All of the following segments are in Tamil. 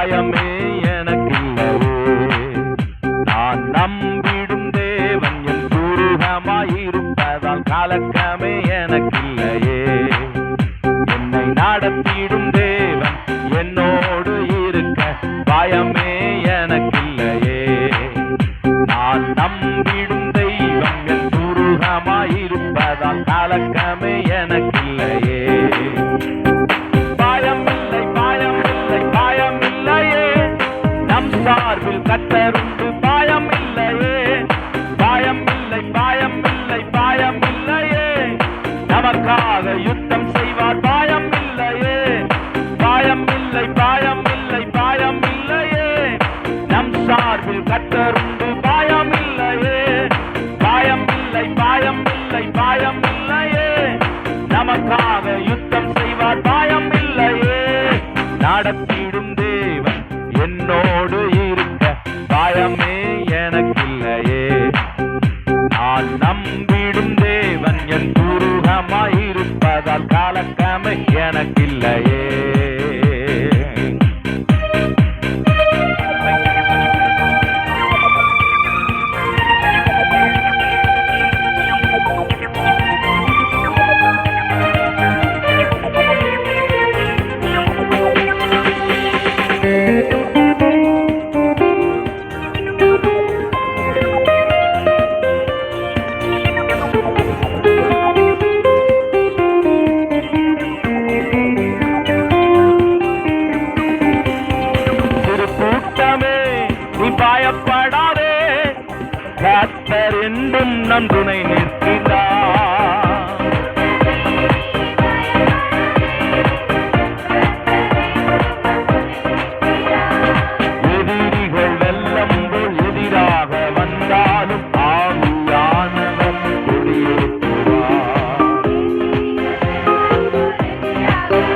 பயமே எனக்கில்லையே. நான் நம்பிடும் தேவன் என் துருகமாயிருப்பதால் கலக்கமே எனக்கில்லையே. என்னை நடத்திடும் தேவன் என்னோடு இருக்க பயமே எனக்கில்லையே. நான் நம்பிடும் தெய்வம் என் துருகமாயிருப்பதால் கலக்கமே எனக்கில்லையே. பயமில்லை பயமில்லை பயமில்லையே, நம் சார்பில் கர்த்தருண்டு பயமில்லையே. பயமில்லை பயமில்லை பயமில்லையே, நமக்காக யுத்தம் செய்வார் பயமில்லையே. பயமில்லை பயமில்லை பயமில்லையே, நம் சார்பில் கர்த்தருண்டு பயமில்லையே. பயமில்லை பயமில்லை பயமில்லையே, நமக்காக யுத்தம் செய்வார் பயமில்லையே. நடத்திடும் தேவன் என்னோடு இருக்க பயமே எனக்கில்லையே. நான் நம்பிடும் தேவன் என் துருகமாயிருப்பதால் கலக்கமே எனக்கில்லையே. பயப்படாதே, கர்த்தர் என்றும் நம் துணை நிற்கிறார். எதிரிகள் வெள்ளம் போல் எதிராக வந்தாலும் ஆவியானவர் கொடியேற்றுவார்.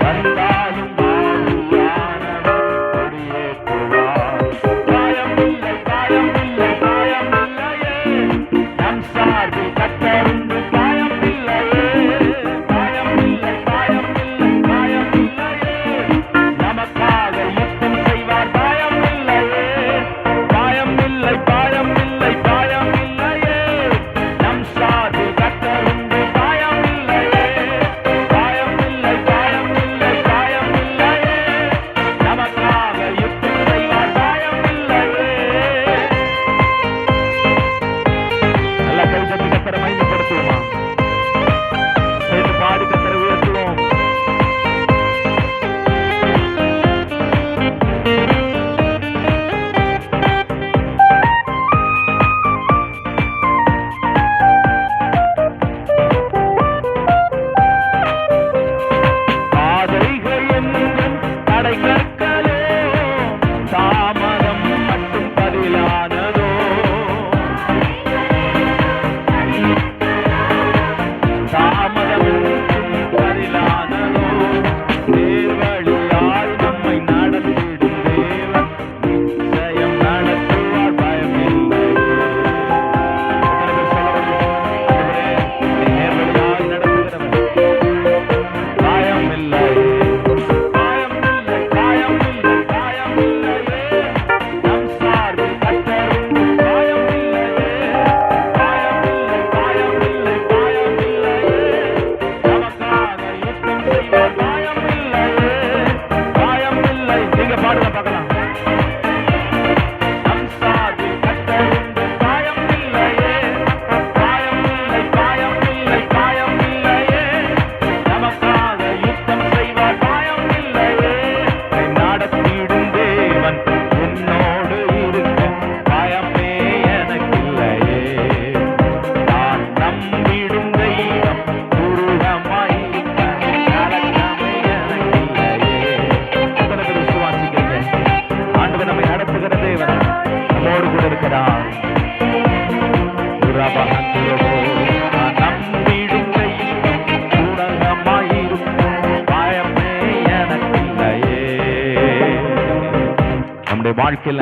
வந்தாலும் ஆவியானவர் கொடியேற்றுவார். கர்த்தருண்டு பயமில்லையே. பயமில்லை பயமில்லை பயமில்லையே, நமக்காக யுத்தம் செய்வார் பயமில்லையே. பயமில்லை பயமில்லை பயமில்லையே, நம் சார்பில் கர்த்தருண்டு பயமில்லையே. பயமில்லை பயமில்லை பயமில்லையே, நமக்காக யுத்தம் செய்வார் பயமில்லையே. நல்ல கைதட்டி கர்த்தரை மகிமைப்படுத்துவோமா? சேர்ந்து பாடி கர்த்தரை உயர்த்துவோம். பாதைகள் என்றும் தடை கற்களோ, தாமதம் மட்டும் பதிலானதோ. தாமதம் பதிலானதோ, நேர்வழியாய் நம்மை நடத்திடும் தேவன் நிச்சயம் நடத்துவார் பயமில்லை. நேர்வழியாய் நடத்துகிறவர் பயமில்லை. பயமில்லை பயமில்லை பயமில்லையே, நம் சார்பில் கர்த்தருண்டு பயமில்லையே. பயமில்லை பயமில்லை பயமில்லையே, நமக்காக யுத்தம் செய்வார் பயமில்லையே. பயமில்லை. நீங்க பாடுங்க பார்க்கலாம். நம் சார்பில் கர்த்தருண்டு பயமில்லையே. பயமில்லை பயமில்லை பயமில்லையே, நமக்காக யுத்தம் செய்வார் பயமில்லையே. நடத்திடும் தேவன் என்னோடு இருக்க பயமே எனக்கில்லையே. நான் நம்பிடும் தெய்வம் துருகமாயிருக்க கலக்கமே எனக்கில்லையே. எத்தனை பேர் விசுவாசிக்கிறீங்க? ஆண்டவர் நம்மை நடத்துகிற தேவன் நம்மோடு கூட இருக்கிறார். நான் நம்பிடும் தெய்வம் துருகமாயிருக்கும் பயமே எனக்கில்லையே. நம்முடைய வாழ்க்கையில